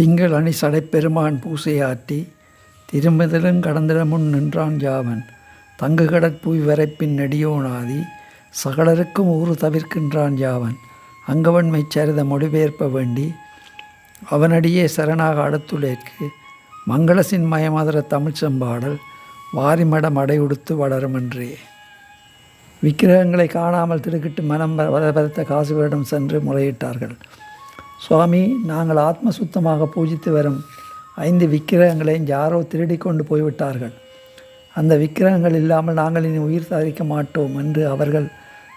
திங்கள் அணி சடைப்பெருமான் பூசையாற்றி திருமிதலும் கடந்திடமுன் நின்றான் யாவன் தங்கு கடற்புவி வரைப்பின் நெடியோனாதி சகலருக்கும் ஊறு தவிர்க்கின்றான் யாவன் அங்கவன்மை சரித மொழிபெயர்ப்ப வேண்டி அவனடியே சரணாக அடுத்துளேற்கு மங்களசின் மயமதுர தமிழ் செம்பாடல் வாரிமடம் அடையுடுத்து வளருமன்றே. விக்கிரகங்களை காணாமல் திடுக்கிட்டு மனம் பதத்த காசிவரிடம் சென்று முறையிட்டார்கள். சுவாமி, நாங்கள் ஆத்ம சுத்தமாக பூஜித்து வரும் 5 விக்கிரகங்களையும் யாரோ திருடி கொண்டு போய்விட்டார்கள். அந்த விக்கிரகங்கள் இல்லாமல் நாங்கள் இனி உயிர் சாதிக்க மாட்டோம் என்று அவர்கள்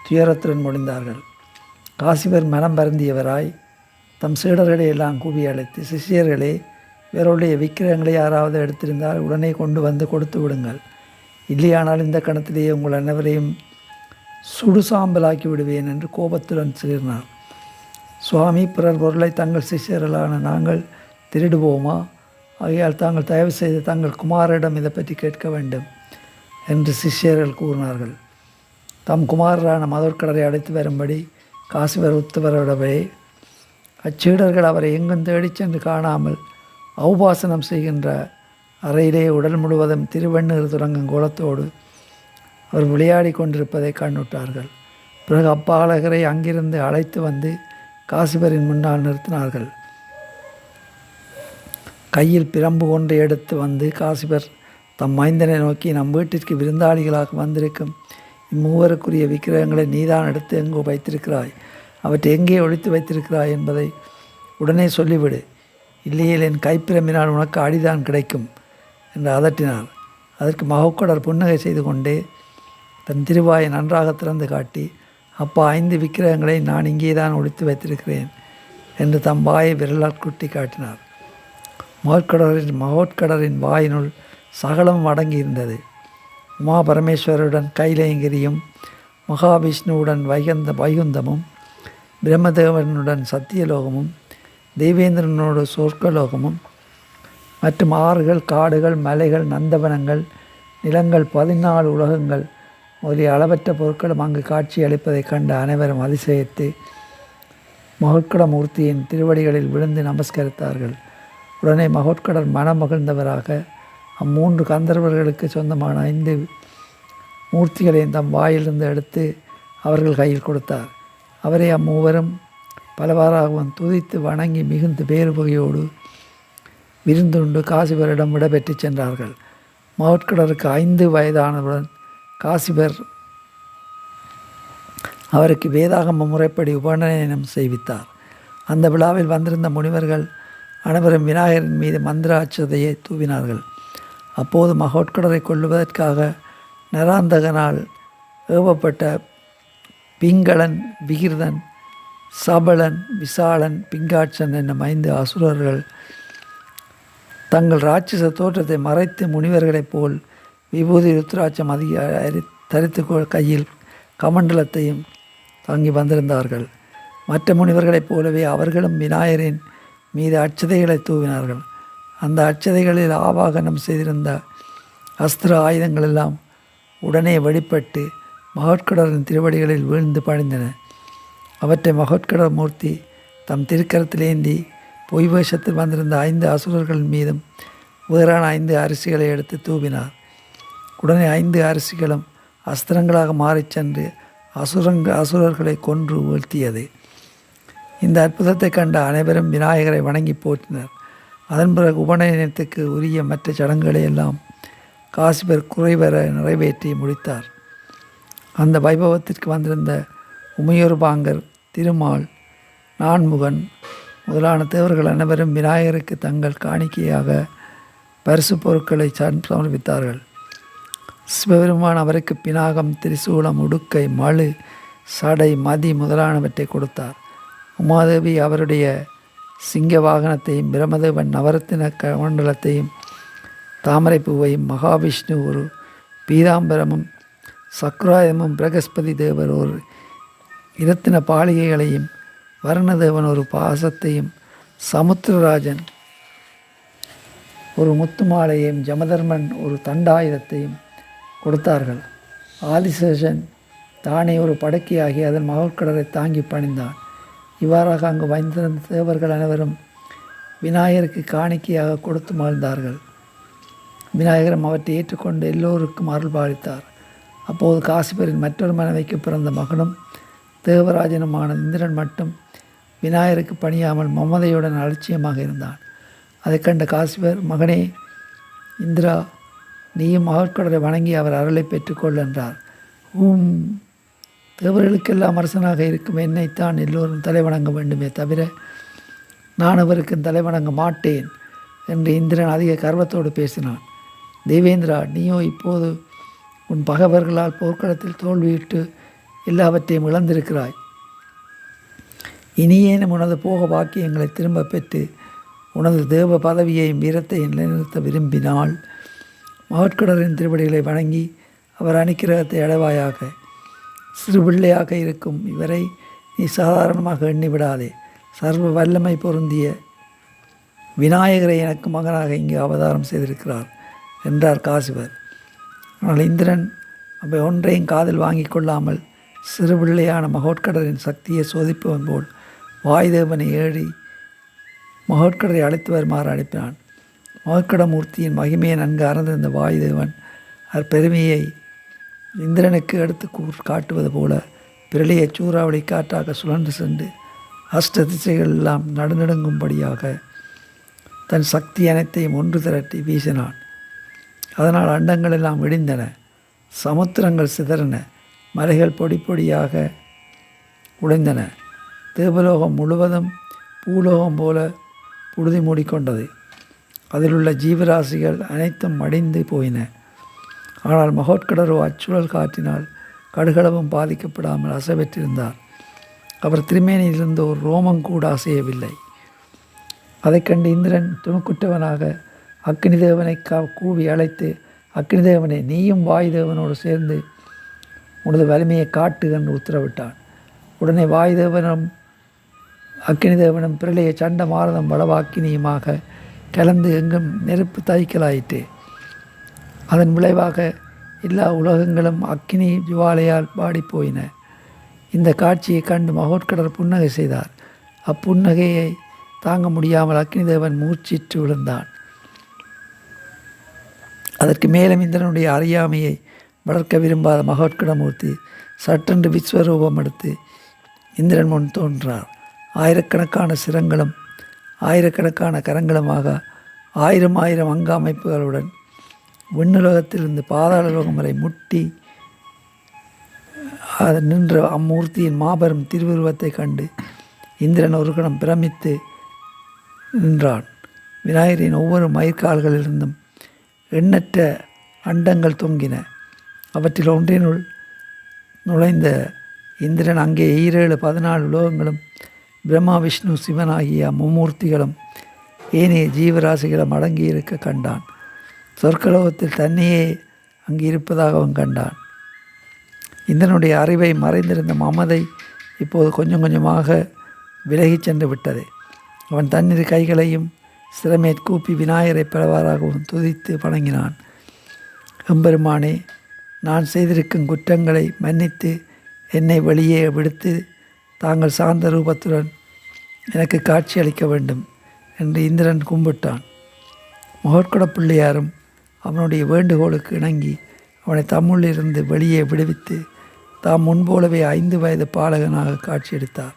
துயரத்துடன் முடிந்தார்கள். காசிவர் மனம் வருந்தியவராய் தம் சீடர்களை எல்லாம் கூவி அழைத்து, சிஷியர்களே, இவருடைய விக்கிரகங்களை யாராவது எடுத்திருந்தால் உடனே கொண்டு வந்து கொடுத்து விடுங்கள். இல்லையானால் இந்த கணத்திலேயே உங்கள் அனைவரையும் சுடு சாம்பலாக்கி விடுவேன் என்று கோபத்துடன் சீறினார். சுவாமி, பிறர் பொருளை தங்கள் சிஷியர்களான நாங்கள் திருடுவோமா? ஆகையால் தாங்கள் தயவு செய்து தங்கள் குமாரிடம் இதை பற்றி கேட்க வேண்டும் என்று சிஷியர்கள் கூறினார்கள். தம் குமாரரான மதோற்கடரை அழைத்து வரும்படி காசிவர் உத்தரவிடவே அச்சீடர்கள் அவரை எங்கும் தேடிச் சென்று காணாமல் ஔபாசனம் செய்கின்ற அறையிலே உடல் முழுவதும் திருவெண்ணீர் துறங்கும் கோலத்தோடு அவர் விளையாடி கொண்டிருப்பதை கண்ணுட்டார்கள். பிறகு அப்பாலகரை அங்கிருந்து அழைத்து வந்து காசிவரின் முன்னால் நிறுத்தினார்கள். கையில் பிரம்பு ஒன்றை எடுத்து வந்து காசிவர் தம் மைந்தனை நோக்கி, நம் வீட்டிற்கு விருந்தாளிகளாக வந்திருக்கும் இம்மூவருக்குரிய விக்கிரகங்களை நீதான் எடுத்து எங்கோ வைத்திருக்கிறாய், அவற்றை எங்கே ஒழித்து வைத்திருக்கிறாய் என்பதை உடனே சொல்லிவிடு, இல்லையேல் என் கைப்பிரம்பினால் உனக்கு அடிதான் கிடைக்கும் என்று அதட்டினார். அதற்கு மகோக்கடர் புன்னகை செய்து கொண்டே தன் திருவாயை நன்றாக திறந்து காட்டி, அப்பா, 5 விக்கிரகங்களை நான் இங்கே தான் ஒழித்து வைத்திருக்கிறேன் என்று தம் வாயை விரலால் குட்டி காட்டினார். மகோத்கடரின் வாயினுள் சகலம் அடங்கியிருந்தது. உமா பரமேஸ்வருடன் கைலேங்கிரியும், மகாவிஷ்ணுவுடன் வைகுந்தமும், பிரம்மதேவனுடன் சத்தியலோகமும், தெய்வேந்திரனோடு சொர்க்கலோகமும் மற்றும் ஆறுகள், காடுகள், மலைகள், நந்தவனங்கள், நிலங்கள், 14 உலகங்கள் முதலிய அளவற்ற பொருட்களும் அங்கு காட்சி அளிப்பதைக் கண்ட அனைவரும் அதிசயித்து மகோத்கட மூர்த்தியின் திருவடிகளில் விழுந்து நமஸ்கரித்தார்கள். உடனே மகோத்கடர் மனமகிழ்ந்தவராக அம்மூன்று கந்தர்வர்களுக்கு சொந்தமான 5 மூர்த்திகளையும் தம் வாயிலிருந்து எடுத்து அவர்கள் கையில் கொடுத்தார். அவரை அம்மூவரும் பலவாறாகவும் துதித்து வணங்கி மிகுந்த பேருபகையோடு விருந்துண்டு காசிவரிடம் விடைபெற்று சென்றார்கள். மகோத்கடருக்கு 5 வயதானவுடன் காசிவர் அவருக்கு வேதாகம முறைப்படி உபநயனம் செய்வித்தார். அந்த விழாவில் வந்திருந்த முனிவர்கள் அனைவரும் விநாயகரின் மீது மந்திர அட்சதையை தூவினார்கள். அப்போது மகோத்கடரை கொல்லுவதற்காக நராந்தகனால் ஏவப்பட்ட பிங்களன், விகிர்தன், சபலன், விசாலன், பிங்காட்சன் என்னும் 5 அசுரர்கள் தங்கள் ராட்சச தோற்றத்தை மறைத்து முனிவர்களைப் போல் விபூதி ருத்ராட்சம் தரித்து கையில் கமண்டலத்தையும் தாங்கி வந்திருந்தார்கள். மற்ற முனிவர்களைப் போலவே அவர்களும் விநாயகரின் மீது அட்சதைகளை தூவினார்கள். அந்த அட்சதைகளில் ஆவாகனம் செய்திருந்த அஸ்திர ஆயுதங்கள் எல்லாம் உடனே வெளிப்பட்டு மகோத்கடரின் திருவடிகளில் வீழ்ந்து பணிந்தன. அவற்றை மகோத்கடர் மூர்த்தி தம் திருக்கரத்திலேந்தி பொய் வேஷத்தில் வந்திருந்த 5 அசுரர்கள் மீதும் வேறான 5 அரிசிகளை எடுத்து தூவினார். உடனே 5 அரிசிகளும் அஸ்திரங்களாக மாறிச் சென்று அசுரர்களை கொன்று வீழ்த்தியது. இந்த அற்புதத்தை கண்ட அனைவரும் விநாயகரை வணங்கி போற்றினர். அதன் பிறகு உபநயனத்துக்கு உரிய மற்ற சடங்குகளை எல்லாம் காசிவர் குறைவர நிறைவேற்றி முடித்தார். அந்த வைபவத்திற்கு வந்திருந்த உமையொருபாங்கர், திருமால், நான்முகன் முதலான தேவர்கள் அனைவரும் விநாயகருக்கு தங்கள் காணிக்கையாக பரிசு பொருட்களை சமர்ப்பித்தார்கள். சிவபெருமான் அவருக்கு பினாகம், திரிசூலம், உடுக்கை, மழு, சடை, மதி முதலானவற்றை கொடுத்தார். உமாதேவி அவருடைய சிங்க வாகனத்தையும், பிரம்மதேவன் நவரத்தின கமண்டலத்தையும், தாமரை பூவையும், மகாவிஷ்ணு ஒரு பீதாம்பரமும், சக்ராயமும், பிரகஸ்பதி தேவர் ஒரு இரத்தின பாலிகைகளையும், வருணதேவன் ஒரு பாசத்தையும், சமுத்திரராஜன் ஒரு முத்துமாலையையும், ஜமதர்மன் ஒரு தண்டாயுதத்தையும் கொடுத்தார்கள். ஆதிசேஷன் தானே ஒரு படக்கையாகி அதன் மகோத்கடரை தாங்கி பணிந்தான். இவ்வாறாக அங்கு வைத்திருந்த தேவர்கள் அனைவரும் விநாயகருக்கு காணிக்கையாக கொடுத்து மகிழ்ந்தார்கள். விநாயகரும் அவற்றை ஏற்றுக்கொண்டு எல்லோருக்கும் அருள் பாலித்தார். அப்போது காசிபரின் மற்றொரு மனைவிக்கு பிறந்த மகனும் தேவராஜனுமான இந்திரன் மட்டும் விநாயகருக்கு பணியாமல் மமதையுடன் அலட்சியமாக இருந்தான். அதை கண்ட காசிபர், மகனே இந்திரா, நீயும் மகட்கடரை வணங்கி அவர் அருளை பெற்றுக்கொள் என்றார். தேவர்களுக்கெல்லாம் அரசனாக இருக்கும் என்னைத்தான் எல்லோரும் தலைவணங்க வேண்டுமே தவிர நான் அவருக்கும் தலைவணங்க மாட்டேன் என்று இந்திரன் அதிக கர்வத்தோடு பேசினான். தேவேந்திரா, நீயோ இப்போது உன் பகைவர்களால் போர்க்களத்தில் தோல்வியிட்டு எல்லாவற்றையும் இழந்திருக்கிறாய். இனியேனும் உனது போக பாக்கியங்களை திரும்ப பெற்று உனது தேவ பதவியையும் வீரத்தையும் நிலைநிறுத்த விரும்பினால் மகட்கடரின் திருவடிகளை வணங்கி அவர் அனுக்கிரகத்தை அடைவாயாக. சிறு பிள்ளையாக இருக்கும் இவரை நீ சாதாரணமாக எண்ணிவிடாதே. சர்வ வல்லமை பொருந்திய விநாயகரை எனக்கு மகனாக இங்கு அவதாரம் செய்திருக்கிறார் என்றார் காசிபர். ஆனால் இந்திரன் அவை ஒன்றையும் காதில் வாங்கி கொள்ளாமல் சிறு பிள்ளையான மகோட்கடரின் சக்தியை சோதிப்பவன் போல் வாயுதேவனை ஏறி மகோட்கடரை அழைத்து வருமாறு அனுப்பினான். மகோட்கடமூர்த்தியின் மகிமையை நன்கு அறிந்திருந்த வாயுதேவன் பெருமையை இந்திரனுக்கு எடுத்து காட்டுவது போல பிரளியை சூறாவளி காற்றாக சுழன்று சென்று அஷ்ட திசைகள் எல்லாம் நடுநடுங்கும்படியாக தன் சக்தி அனைத்தையும் ஒன்று திரட்டி வீசினான். அதனால் அண்டங்கள் எல்லாம் வெடிந்தன, சமுத்திரங்கள் சிதறின, மலைகள் பொடி பொடியாக உடைந்தன. தேவலோகம் முழுவதும் பூலோகம் போல புழுதி மூடிக்கொண்டது. அதிலுள்ள ஜீவராசிகள் அனைத்தும் மடிந்து போயின. ஆனால் மகோட்கடரோ அச்சுழல் காற்றினால் கடுகளவும் பாதிக்கப்படாமல் அசைவற்றிருந்தார். அவர் திருமேனியிலிருந்து ஒரு ரோமம் கூட அசையவில்லை. அதை கண்டு இந்திரன் துணுக்குற்றவனாக அக்னி தேவனை கூவி அழைத்து, அக்னி தேவனை, நீயும் வாயுதேவனோடு சேர்ந்து உனது வலிமையை காட்டு என்று உத்தரவிட்டான். உடனே வாயுதேவனும் அக்னி தேவனும் பிரளைய சண்ட மாரதம் வளவாக்கினியுமாக கலந்து எங்கும் நெருப்பு தைக்கலாயிற்று. அதன் விளைவாக எல்லா உலகங்களும் அக்கினி ஜுவாலையால் பாடிப்போயின. இந்த காட்சியை கண்டு மகோட்கடர் புன்னகை செய்தார். அப்புன்னகையை தாங்க முடியாமல் அக்னி தேவன் மூர்ச்சிற்று விழுந்தான். அதற்கு மேலும் இந்திரனுடைய அறியாமையை வளர்க்க விரும்பாத மகோட்கடமூர்த்தி சட்டென்று விஸ்வரூபம் எடுத்து இந்திரன் முன் தோன்றார். ஆயிரக்கணக்கான சிரங்களும் ஆயிரக்கணக்கான கரங்களுமாக 1000 அங்க அமைப்புகளுடன் விண்ணுலகத்திலிருந்து பாதாள லோகம் வரை முட்டி நின்ற அம்மூர்த்தியின் மாபெரும் திருவுருவத்தை கண்டு இந்திரன் ஒரு கணம் பிரமித்து நின்றான். விநாயகரின் ஒவ்வொரு மயிர்கால்களிலிருந்தும் எண்ணற்ற அண்டங்கள் தொங்கின. அவற்றில் ஒன்றினுள் நுழைந்த இந்திரன் அங்கே 14 உலோகங்களும் பிரம்மா விஷ்ணு சிவன் ஆகிய மும்மூர்த்திகளும் ஏனைய ஜீவராசிகளும் அடங்கியிருக்க கண்டான். சொர்க்கலோகத்தில் தன்னையே அங்கு இருப்பதாக அவன் கண்டான். இந்திரனுடைய அறிவை மறைந்திருந்த மமதை இப்போது கொஞ்சம் கொஞ்சமாக விலகிச் சென்று விட்டது. அவன் தன்னிரு கைகளையும் சிரமேற்கூப்பி விநாயகரை பலவாறாகவும் துதித்து வணங்கினான். எம்பெருமானே, நான் செய்திருக்கும் குற்றங்களை மன்னித்து என்னை வெளியே விடுத்து தாங்கள் சார்ந்த ரூபத்துடன் எனக்கு காட்சி அளிக்க வேண்டும் என்று இந்திரன் கும்பிட்டான். மகோட்கட பிள்ளையாரும் அவனுடைய வேண்டுகோளுக்கு இணங்கி அவனை தம்முள்ளிருந்து வெளியே விடுவித்து தாம் முன்போலவே 5 வயது பாலகனாக காட்சியளித்தார்.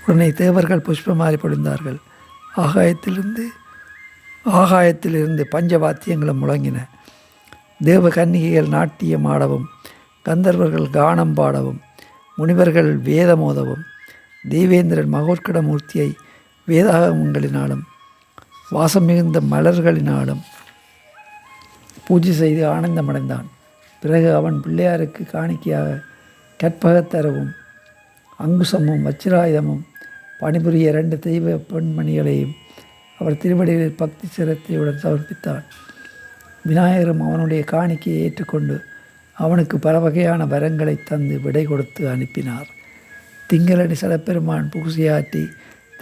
உடனே தேவர்கள் புஷ்பமாரி பொழிந்தார்கள். ஆகாயத்திலிருந்து பஞ்சவாத்தியங்களும் முழங்கின. தேவ கன்னிகைகள் நாட்டியம் ஆடவும், கந்தர்வர்கள் கானம் பாடவும், முனிவர்கள் வேதமோதவும், தேவேந்திரன் மகோட்கடமூர்த்தியை வேதாகமங்களினாலும் வாசம் மிகுந்த மலர்களினாலும் பூஜை செய்து ஆனந்தமடைந்தான். பிறகு அவன் பிள்ளையாருக்கு காணிக்கையாக கற்பகத்தரவும் அங்குசமும் வச்சிராயுதமும் பணிபுரிய 2 தெய்வ பெண்மணிகளையும் அவர் திருவடிகளில் பக்தி சிரத்தையுடன் சமர்ப்பித்தான். விநாயகரும் அவனுடைய காணிக்கையை ஏற்றுக்கொண்டு அவனுக்கு பல வகையான வரங்களை தந்து விடை கொடுத்து அனுப்பினார். திங்களடி சடப்பெருமான் பூசையாற்றி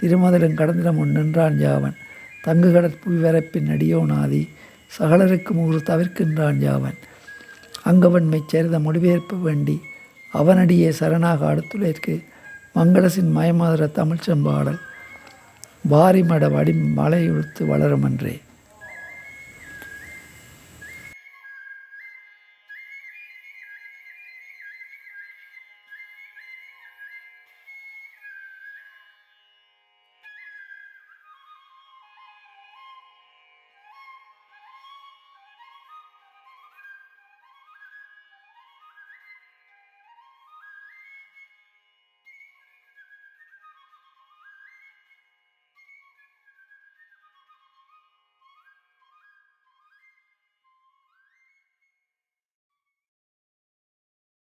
திருமதலும் கடந்திடம் முன் நின்றான் யாவன். தங்கு கடற்புவி வரப்பின் அடியோனாதி சகலருக்கும் ஊறு தவிர்க்கின்றான் யாவன். அங்கவன்மை சரித முடிவேற்ப வேண்டி அவனடியே சரணாக அடுத்துளைக்கு மங்களசின் மயமாதர தமிழ் செம்பாடல் வாரிமட வடி மலையுறுத்து வளருமன்றே.